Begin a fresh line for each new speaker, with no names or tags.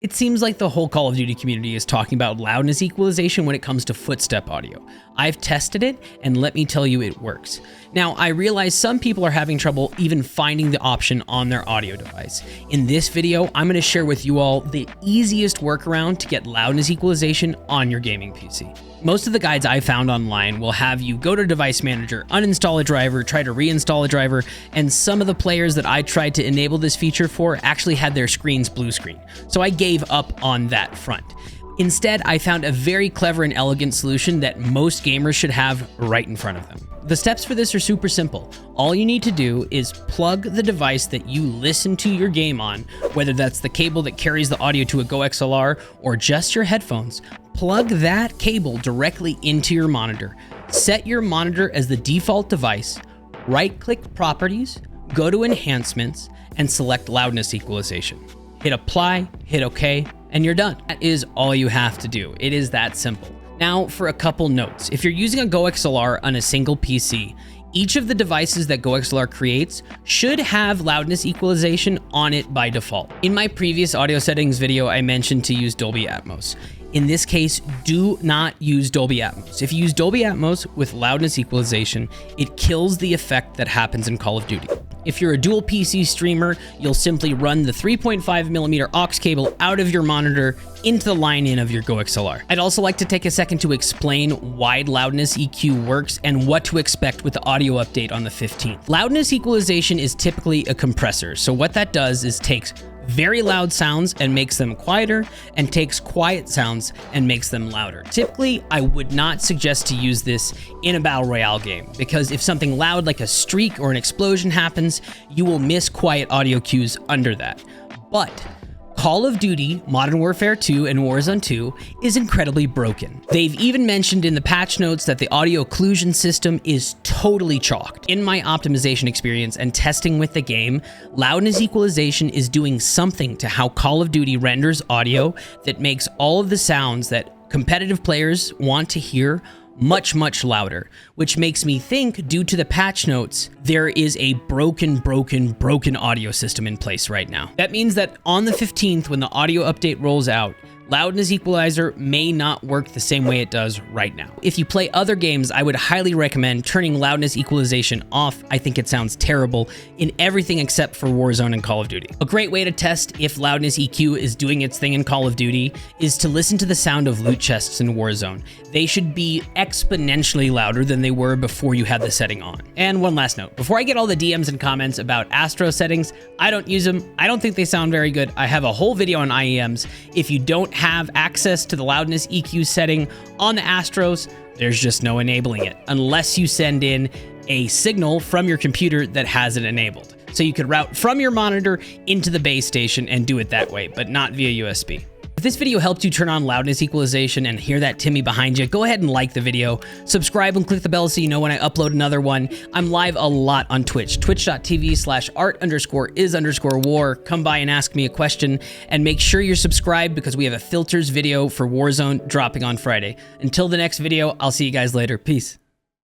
It seems like the whole Call of Duty community is talking about loudness equalization when it comes to footstep audio. I've tested it, and let me tell you, it works. Now, I realize some people are having trouble even finding the option on their audio device. In this video, I'm going to share with you all the easiest workaround to get loudness equalization on your gaming PC. Most of the guides I found online will have you go to Device Manager, uninstall a driver, try to reinstall a driver, and some of the players that I tried to enable this feature for actually had their screens blue screen. So I gave up on that front. Instead, I found a very clever and elegant solution that most gamers should have right in front of them. The steps for this are super simple. All you need to do is plug the device that you listen to your game on, whether that's the cable that carries the audio to a GoXLR or just your headphones. Plug that cable directly into your monitor. Set your monitor as the default device, right-click Properties, go to Enhancements, and select Loudness Equalization. Hit Apply, hit OK, and you're done. That is all you have to do. It is that simple. Now for a couple notes. If you're using a GoXLR on a single PC, each of the devices that GoXLR creates should have loudness equalization on it by default. In my previous audio settings video, I mentioned to use Dolby Atmos. In this case, do not use Dolby Atmos. If you use Dolby Atmos with loudness equalization, it kills the effect that happens in Call of Duty. If you're a dual PC streamer, you'll simply run the 3.5mm aux cable out of your monitor into the line-in of your GoXLR. I'd also like to take a second to explain why loudness EQ works and what to expect with the audio update on the 15th. Loudness equalization is typically a compressor, so what that does is takes very loud sounds and makes them quieter, and takes quiet sounds and makes them louder. Typically, I would not suggest to use this in a battle royale game, because if something loud like a streak or an explosion happens, you will miss quiet audio cues under that. But Call of Duty, Modern Warfare 2, and Warzone 2 is incredibly broken. They've even mentioned in the patch notes that the audio occlusion system is totally chalked. In my optimization experience and testing with the game, loudness equalization is doing something to how Call of Duty renders audio that makes all of the sounds that competitive players want to hear much louder, which makes me think, due to the patch notes, there is a broken audio system in place right now. That means that on the 15th, when the audio update rolls out, Loudness Equalizer may not work the same way it does right now. If you play other games, I would highly recommend turning loudness equalization off. I think it sounds terrible in everything except for Warzone and Call of Duty. A great way to test if loudness EQ is doing its thing in Call of Duty is to listen to the sound of loot chests in Warzone. They should be exponentially louder than they were before you had the setting on. And one last note, before I get all the DMs and comments about Astros settings, I don't use them. I don't think they sound very good. I have a whole video on IEMs. If you don't have access to the loudness EQ setting on the Astros, there's just no enabling it unless you send in a signal from your computer that has it enabled. So you could route from your monitor into the base station and do it that way, but not via USB. If this video helped you turn on loudness equalization and hear that Timmy behind you, go ahead and like the video, subscribe and click the bell so you know when I upload another one. I'm live a lot on Twitch, twitch.tv/art_is_war. Come by and ask me a question, and make sure you're subscribed because we have a filters video for Warzone dropping on Friday. Until the next video, I'll see you guys later. Peace.